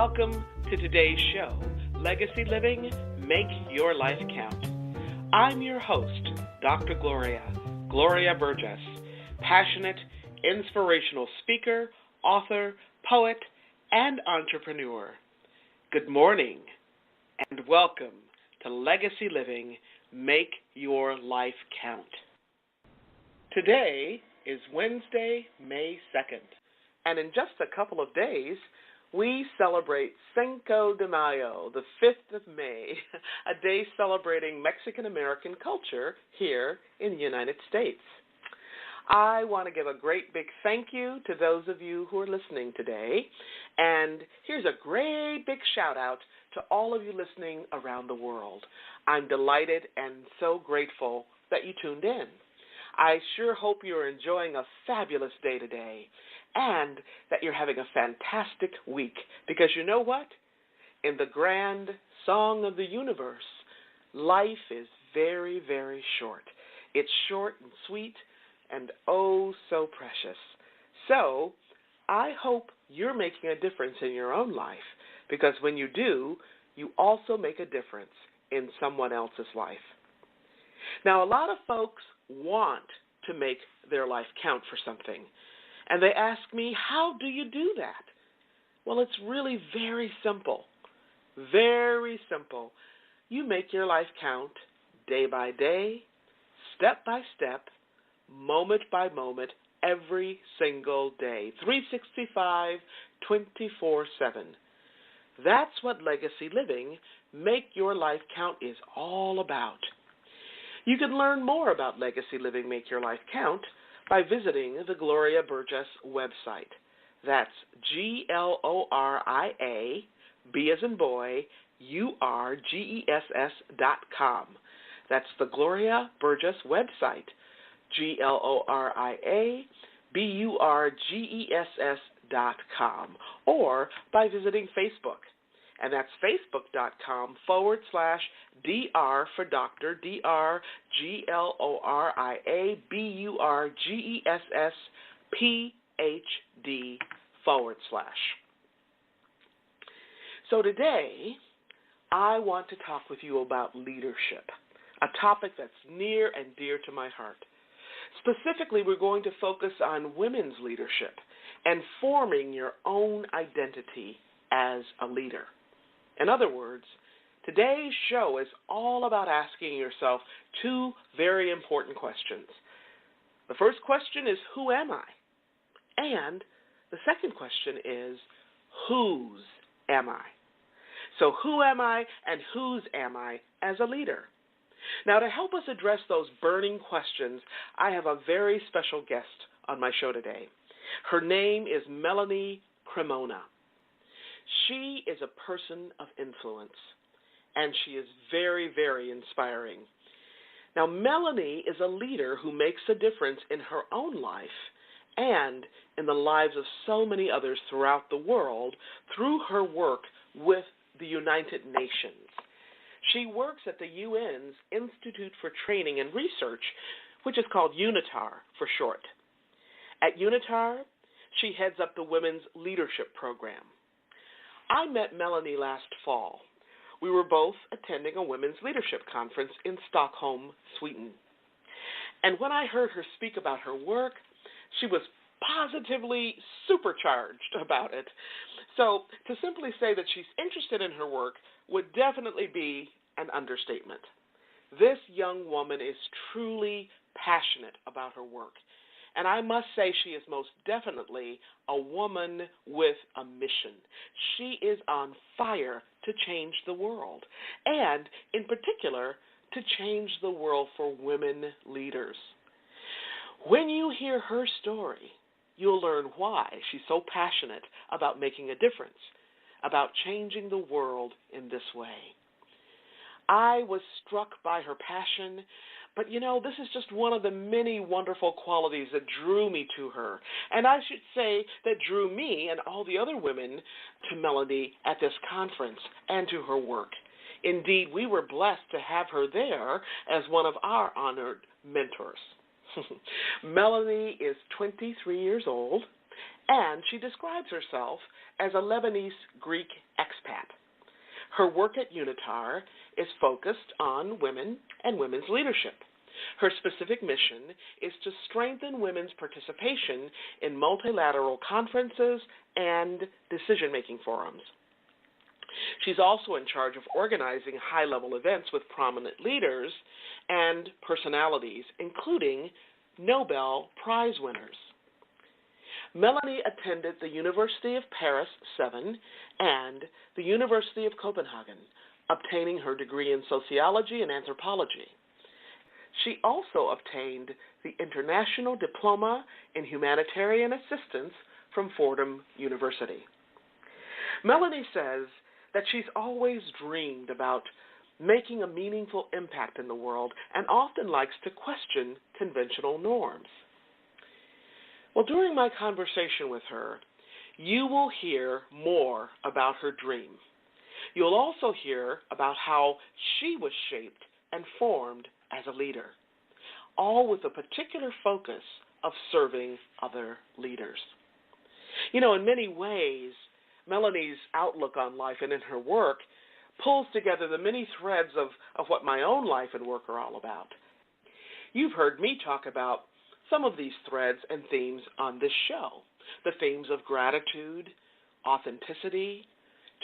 welcome to today's show, Legacy Living, Make Your Life Count. I'm your host, Dr. Gloria Burgess, passionate, inspirational speaker, author, poet, and entrepreneur. Good morning, and welcome to Legacy Living, Make Your Life Count. Today is Wednesday, May 2nd, and in just a couple of days, we celebrate Cinco de Mayo, the 5th of May, a day celebrating Mexican-American culture here in the United States. I want to give a great big thank you to those of you who are listening today, and here's a great big shout-out to all of you listening around the world. I'm delighted and so grateful that you tuned in. I sure hope you're enjoying a fabulous day today, and that you're having a fantastic week, because you know what? In the grand song of the universe, life is very, very short. It's short and sweet and oh so precious. So I hope you're making a difference in your own life, because when you do, you also make a difference in someone else's life. Now, a lot of folks want to make their life count for something. And they ask me, how do you do that? Well, it's really very simple. Very simple. You make your life count day by day, step by step, moment by moment, every single day, 365, 24/7. That's what Legacy Living, Make Your Life Count is all about. You can learn more about Legacy Living, Make Your Life Count by visiting the Gloria Burgess website. That's Gloria, B as in boy, URGESS.com. That's the Gloria Burgess website, Gloria, BURGESS.com, or by visiting Facebook. And that's facebook.com/DR for Doctor, DR, GLORIA, BURGESS, PHD /. So today, I want to talk with you about leadership, a topic that's near and dear to my heart. Specifically, we're going to focus on women's leadership and forming your own identity as a leader. In other words, today's show is all about asking yourself two very important questions. The first question is, who am I? And the second question is, whose am I? So who am I and whose am I as a leader? Now, to help us address those burning questions, I have a very special guest on my show today. Her name is Melanie Cremona. She is a person of influence, and she is very, very inspiring. Now, Melanie is a leader who makes a difference in her own life and in the lives of so many others throughout the world through her work with the United Nations. She works at the UN's Institute for Training and Research, which is called UNITAR for short. At UNITAR, she heads up the Women's Leadership Program. I met Melanie last fall. We were both attending a women's leadership conference in Stockholm, Sweden. And when I heard her speak about her work, she was positively supercharged about it. So to simply say that she's interested in her work would definitely be an understatement. This young woman is truly passionate about her work. And I must say she is most definitely a woman with a mission. She is on fire to change the world, and in particular, to change the world for women leaders. When you hear her story, you'll learn why she's so passionate about making a difference, about changing the world in this way. I was struck by her passion, but this is just one of the many wonderful qualities that drew me to her. And I should say that drew me and all the other women to Melanie at this conference and to her work. Indeed, we were blessed to have her there as one of our honored mentors. Melanie is 23 years old, and she describes herself as a Lebanese Greek expat. Her work at UNITAR is focused on women and women's leadership. Her specific mission is to strengthen women's participation in multilateral conferences and decision-making forums. She's also in charge of organizing high-level events with prominent leaders and personalities, including Nobel Prize winners. Melanie attended the University of Paris 7 and the University of Copenhagen, obtaining her degree in sociology and anthropology. She also obtained the International Diploma in Humanitarian Assistance from Fordham University. Melanie says that she's always dreamed about making a meaningful impact in the world and often likes to question conventional norms. Well, during my conversation with her, you will hear more about her dream. You'll also hear about how she was shaped and formed as a leader, all with a particular focus of serving other leaders. You know, in many ways, Melanie's outlook on life and in her work pulls together the many threads of what my own life and work are all about. You've heard me talk about some of these threads and themes on this show, the themes of gratitude, authenticity,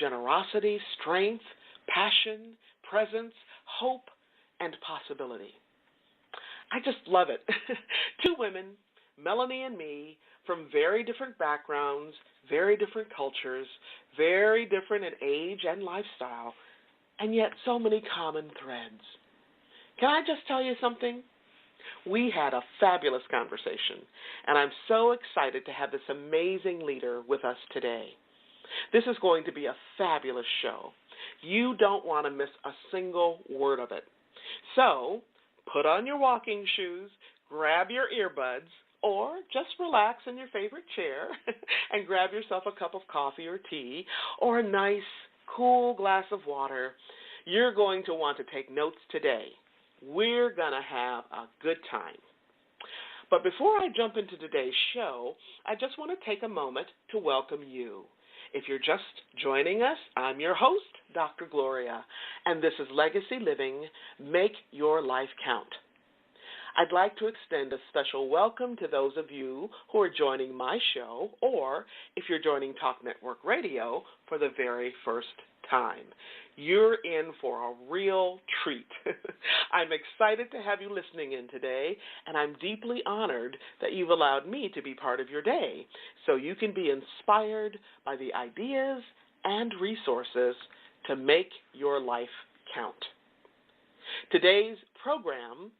generosity, strength, passion, presence, hope, and possibility. I just love it. Two women, Melanie and me, from very different backgrounds, very different cultures, very different in age and lifestyle, and yet so many common threads. Can I just tell you something? We had a fabulous conversation, and I'm so excited to have this amazing leader with us today. This is going to be a fabulous show. You don't want to miss a single word of it. So, put on your walking shoes, grab your earbuds, or just relax in your favorite chair and grab yourself a cup of coffee or tea or a nice, cool glass of water. You're going to want to take notes today. We're going to have a good time. But before I jump into today's show, I just want to take a moment to welcome you. If you're just joining us, I'm your host, Dr. Gloria, and this is Legacy Living, Make Your Life Count. I'd like to extend a special welcome to those of you who are joining my show, or if you're joining Talk Network Radio for the very first time. You're in for a real treat. I'm excited to have you listening in today, and I'm deeply honored that you've allowed me to be part of your day so you can be inspired by the ideas and resources to make your life count. Today's program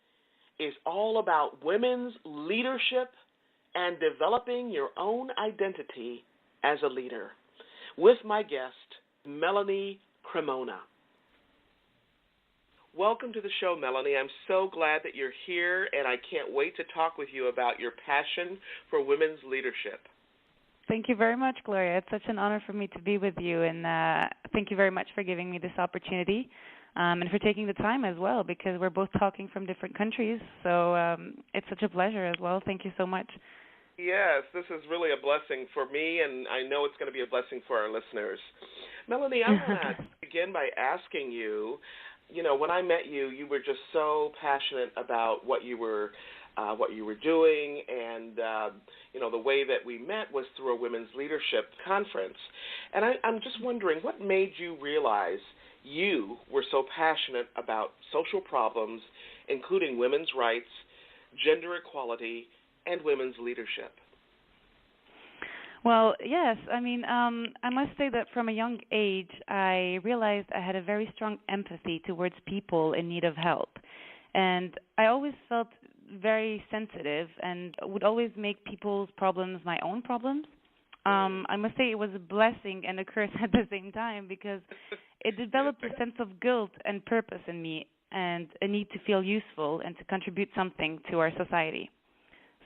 is all about women's leadership and developing your own identity as a leader with my guest, Melanie Cremona. Welcome to the show, Melanie. I'm so glad that you're here, and I can't wait to talk with you about your passion for women's leadership. Thank you very much, Gloria. It's such an honor for me to be with you, and thank you very much for giving me this opportunity and for taking the time as well, because we're both talking from different countries, so it's such a pleasure as well. Thank you so much. Yes, this is really a blessing for me, and I know it's going to be a blessing for our listeners. Melanie, I want to begin by asking you, when I met you, you were just so passionate about what you were doing, and the way that we met was through a women's leadership conference. And I'm just wondering, what made you realize you were so passionate about social problems, including women's rights, gender equality, and women's leadership? Well, yes. I must say that from a young age, I realized I had a very strong empathy towards people in need of help. And I always felt very sensitive and would always make people's problems my own problems. I must say it was a blessing and a curse at the same time, because it developed a sense of guilt and purpose in me and a need to feel useful and to contribute something to our society.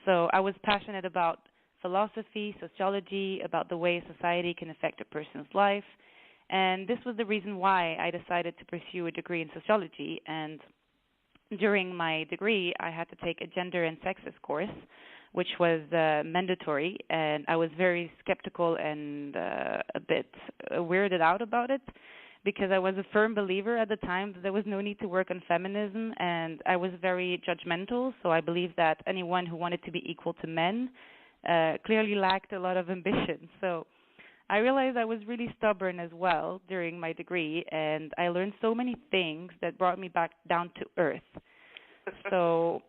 So I was passionate about philosophy, sociology, about the way society can affect a person's life. And this was the reason why I decided to pursue a degree in sociology. And during my degree, I had to take a gender and sexist course, which was mandatory, and I was very skeptical and a bit weirded out about it because I was a firm believer at the time that there was no need to work on feminism, and I was very judgmental, so I believed that anyone who wanted to be equal to men clearly lacked a lot of ambition. So I realized I was really stubborn as well during my degree, and I learned so many things that brought me back down to earth. So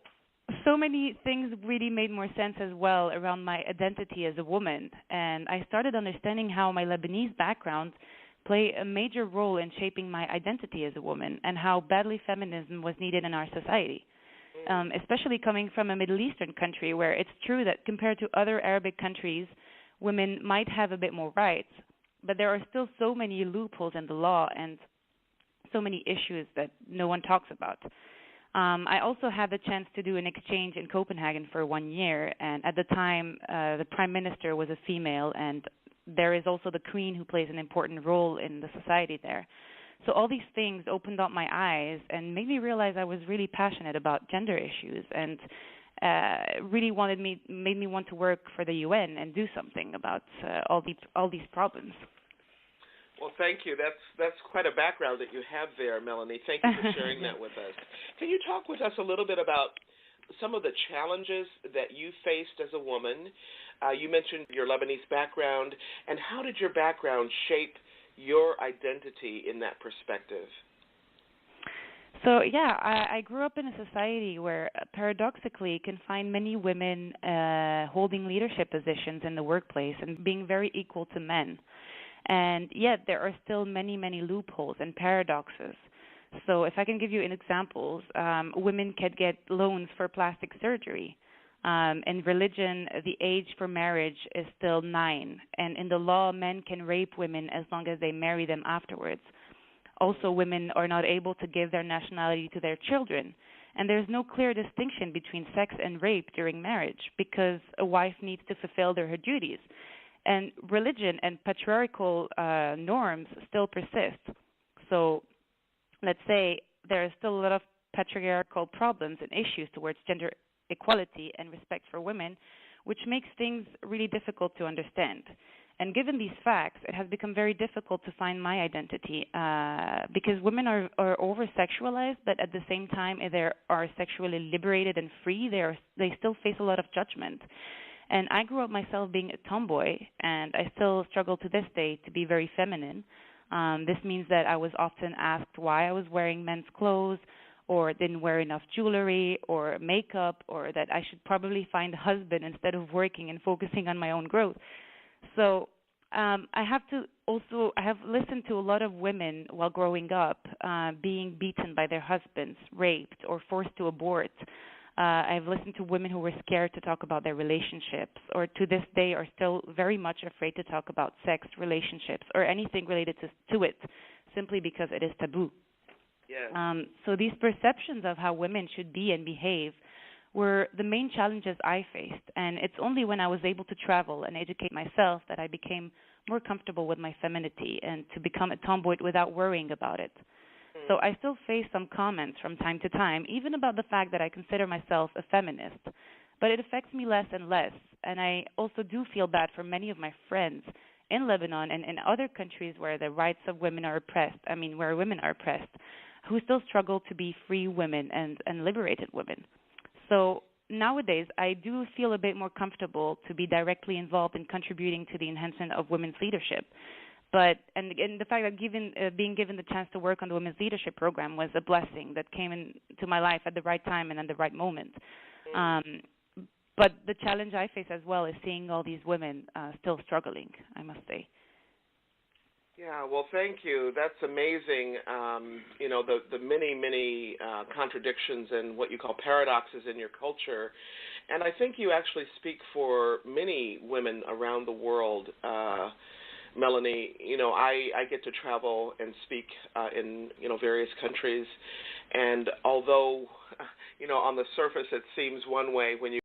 many things really made more sense as well around my identity as a woman, and I started understanding how my Lebanese background played a major role in shaping my identity as a woman and how badly feminism was needed in our society, especially coming from a Middle Eastern country where it's true that compared to other Arabic countries, women might have a bit more rights, but there are still so many loopholes in the law and so many issues that no one talks about. I also had the chance to do an exchange in Copenhagen for 1 year, and at the time, the prime minister was a female, and there is also the queen who plays an important role in the society there. So all these things opened up my eyes and made me realize I was really passionate about gender issues, and really made me want to work for the UN and do something about all these problems. Well, thank you. That's quite a background that you have there, Melanie. Thank you for sharing that with us. Can you talk with us a little bit about some of the challenges that you faced as a woman? You mentioned your Lebanese background, and how did your background shape your identity in that perspective? So, yeah, I grew up in a society where, paradoxically, you can find many women holding leadership positions in the workplace and being very equal to men. And yet there are still many, many loopholes and paradoxes. So if I can give you an examples, women can get loans for plastic surgery. In religion, the age for marriage is still 9. And in the law, men can rape women as long as they marry them afterwards. Also, women are not able to give their nationality to their children. And there's no clear distinction between sex and rape during marriage because a wife needs to fulfill her duties. And religion and patriarchal norms still persist. So let's say there are still a lot of patriarchal problems and issues towards gender equality and respect for women, which makes things really difficult to understand. And given these facts, it has become very difficult to find my identity because women are over-sexualized, but at the same time, if they are sexually liberated and free, they still face a lot of judgment. And I grew up myself being a tomboy, and I still struggle to this day to be very feminine. This means that I was often asked why I was wearing men's clothes or didn't wear enough jewelry or makeup, or that I should probably find a husband instead of working and focusing on my own growth. So I have listened to a lot of women while growing up being beaten by their husbands, raped, or forced to abort. I've listened to women who were scared to talk about their relationships, or to this day are still very much afraid to talk about sex, relationships, or anything related to it, simply because it is taboo. Yes. So these perceptions of how women should be and behave were the main challenges I faced, and it's only when I was able to travel and educate myself that I became more comfortable with my femininity and to become a tomboy without worrying about it. So I still face some comments from time to time, even about the fact that I consider myself a feminist, but it affects me less and less, and I also do feel bad for many of my friends in Lebanon and in other countries where the rights of women are where women are oppressed, who still struggle to be free women and liberated women. So nowadays, I do feel a bit more comfortable to be directly involved in contributing to the enhancement of women's leadership. But and the fact that being given the chance to work on the Women's Leadership Program was a blessing that came into my life at the right time and at the right moment. But the challenge I face as well is seeing all these women still struggling, I must say. Yeah, well, thank you. That's amazing. The many contradictions and what you call paradoxes in your culture. And I think you actually speak for many women around the world. Melanie, I get to travel and speak in, various countries. And although, on the surface it seems one way when you